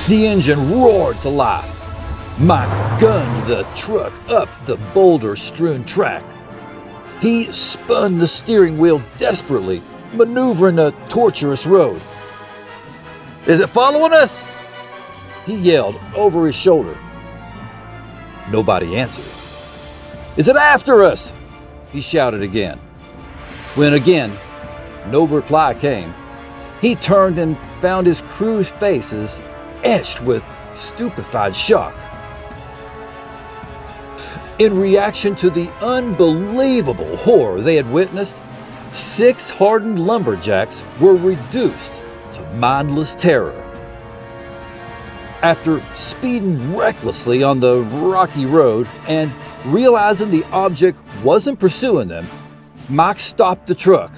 The engine roared to life. Mike gunned the truck up the boulder-strewn track. He spun the steering wheel desperately, maneuvering a tortuous road. "Is it following us?" he yelled over his shoulder. Nobody answered. "Is it after us?" he shouted again. When again, no reply came, he turned and found his crew's faces etched with stupefied shock. In reaction to the unbelievable horror they had witnessed, 6 hardened lumberjacks were reduced to mindless terror. After speeding recklessly on the rocky road and realizing the object wasn't pursuing them, Mike stopped the truck,